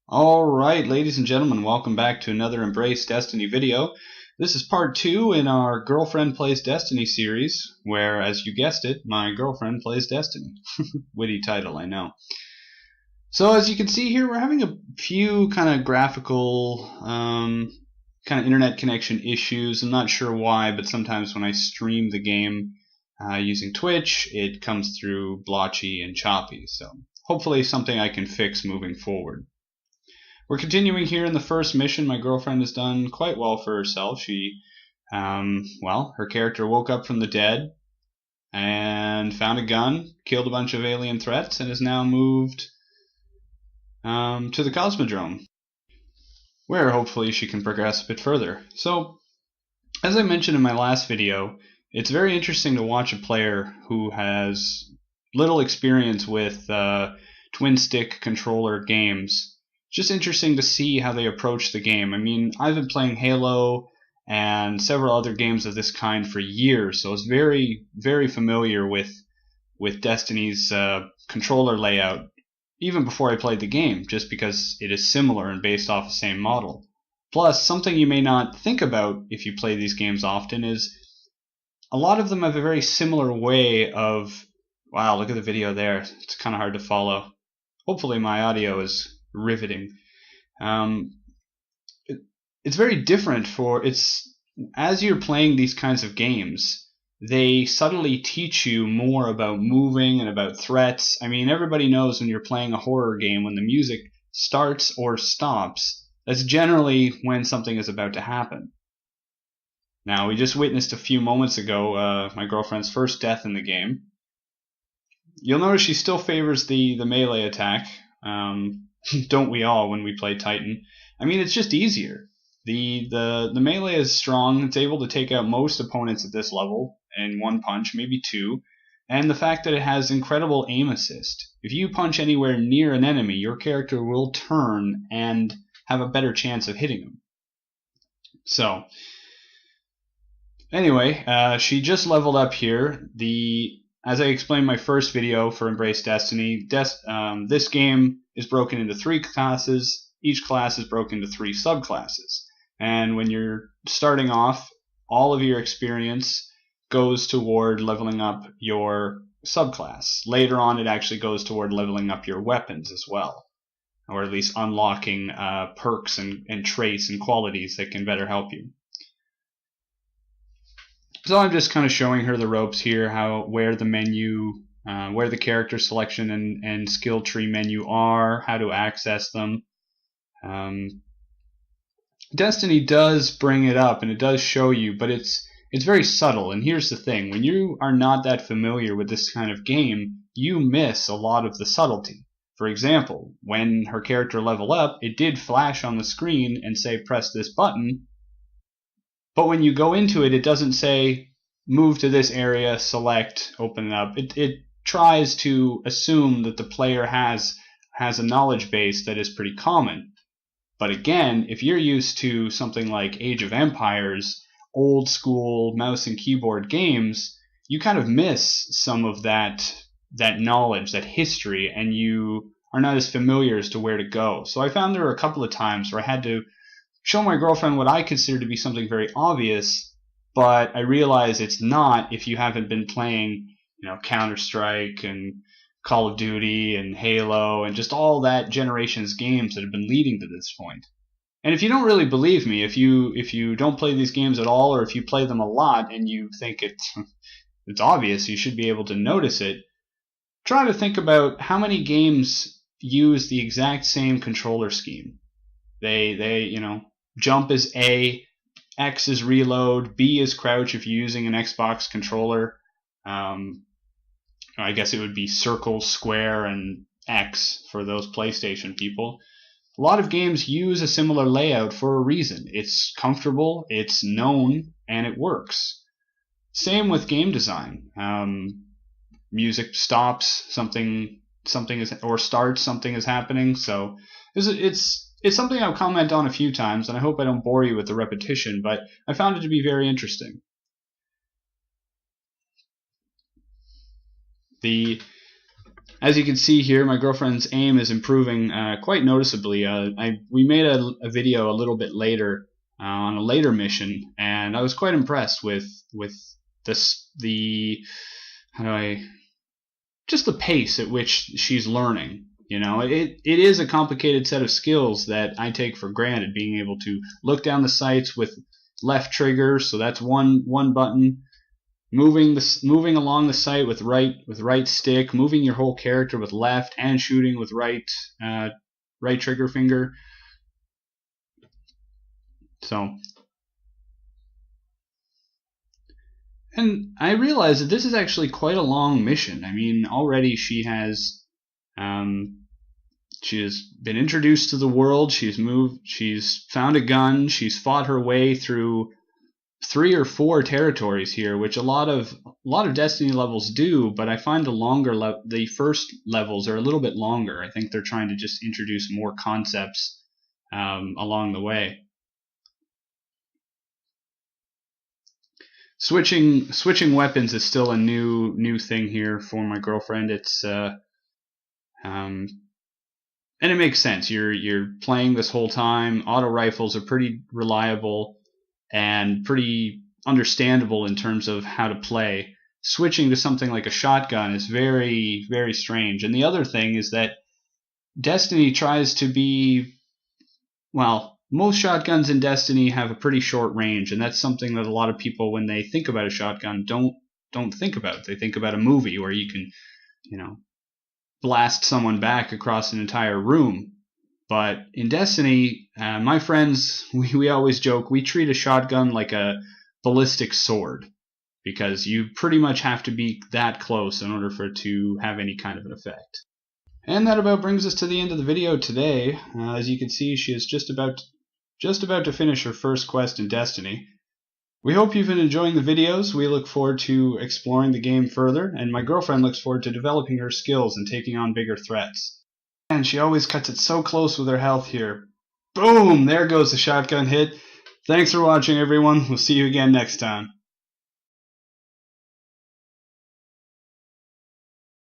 Alright, ladies and gentlemen, welcome back to another Embrace Destiny video. This is part 2 in our Girlfriend Plays Destiny series, where, as you guessed it, my girlfriend plays Destiny. Witty title, I know. So as you can see here, we're having a few kind of graphical, kind of internet connection issues. I'm not sure why, but sometimes when I stream the game using Twitch, it comes through blotchy and choppy. So hopefully something I can fix moving forward. We're continuing here in the first mission. My girlfriend has done quite well for herself. She, her character woke up from the dead and found a gun, killed a bunch of alien threats, and has now moved to the Cosmodrome, where hopefully she can progress a bit further. So, as I mentioned in my last video, it's very interesting to watch a player who has little experience with twin-stick controller games. Just interesting to see how they approach the game. I mean, I've been playing Halo and several other games of this kind for years, so I was very, very familiar with Destiny's controller layout even before I played the game, just because it is similar and based off the same model. Plus, something you may not think about if you play these games often is a lot of them have a very similar way of... Wow, look at the video there. It's kind of hard to follow. Hopefully my audio is riveting. It's very different as you're playing these kinds of games, they subtly teach you more about moving and about threats. I mean, everybody knows when you're playing a horror game, when the music starts or stops, that's generally when something is about to happen. Now, we just witnessed a few moments ago my girlfriend's first death in the game. You'll notice she still favors the melee attack. Don't we all when we play Titan? I mean, it's just easier. The melee is strong. It's able to take out most opponents at this level in one punch, maybe two. And the fact that it has incredible aim assist. If you punch anywhere near an enemy, your character will turn and have a better chance of hitting them. So, anyway, she just leveled up here. As I explained in my first video for Embrace Destiny, this game is broken into 3 classes. Each class is broken into 3 subclasses. And when you're starting off, all of your experience goes toward leveling up your subclass. Later on, it actually goes toward leveling up your weapons as well, or at least unlocking perks and traits and qualities that can better help you. So I'm just kind of showing her the ropes here, where the menu, where the character selection and skill tree menu are, how to access them. Destiny does bring it up and it does show you, but it's very subtle. And here's the thing: when you are not that familiar with this kind of game, you miss a lot of the subtlety. For example, when her character leveled up, it did flash on the screen and say press this button. But when you go into it, it doesn't say move to this area, select, open it up. It tries to assume that the player has a knowledge base that is pretty common. But again, if you're used to something like Age of Empires, old school mouse and keyboard games, you kind of miss some of that knowledge, that history, and you are not as familiar as to where to go. So I found there were a couple of times where I had to show my girlfriend what I consider to be something very obvious, but I realize it's not if you haven't been playing, Counter-Strike and Call of Duty and Halo and just all that generation's games that have been leading to this point. And if you don't really believe me, if you don't play these games at all, or if you play them a lot and you think it's obvious, you should be able to notice it, try to think about how many games use the exact same controller scheme. They jump is A, X is reload, B is crouch if you're using an Xbox controller. I guess it would be circle, square, and X for those PlayStation people. A lot of games use a similar layout for a reason. It's comfortable, it's known, and it works. Same with game design. Music stops, something is, or starts, something is happening. So it's something I've commented on a few times, and I hope I don't bore you with the repetition, but I found it to be very interesting. As you can see here, my girlfriend's aim is improving quite noticeably. We made a video a little bit later on a later mission, and I was quite impressed with the how do I just the pace at which she's learning. You know, it is a complicated set of skills that I take for granted. Being able to look down the sights with left trigger, so that's one button. Moving along the sight with right stick, moving your whole character with left, and shooting with right trigger finger. So, and I realized that this is actually quite a long mission. I mean, already she has been introduced to the world. She's found a gun. She's fought her way through 3 or 4 territories here, which a lot of Destiny levels do, but I find the first levels are a little bit longer. I think they're trying to just introduce more concepts along the way. Switching weapons is still a new thing here for my girlfriend. It's and it makes sense. You're playing this whole time. Auto rifles are pretty reliable and pretty understandable in terms of how to play. Switching to something like a shotgun is very, very strange. And the other thing is that Destiny tries to be, well, most shotguns in Destiny have a pretty short range, and that's something that a lot of people, when they think about a shotgun, don't think about. They think about a movie where you can, blast someone back across an entire room. But in Destiny, my friends, we always joke, we treat a shotgun like a ballistic sword, because you pretty much have to be that close in order for it to have any kind of an effect. And that about brings us to the end of the video today. As you can see, she is just about to finish her first quest in Destiny. We hope you've been enjoying the videos. We look forward to exploring the game further, and my girlfriend looks forward to developing her skills and taking on bigger threats. And she always cuts it so close with her health here. Boom! There goes the shotgun hit. Thanks for watching, everyone. We'll see you again next time.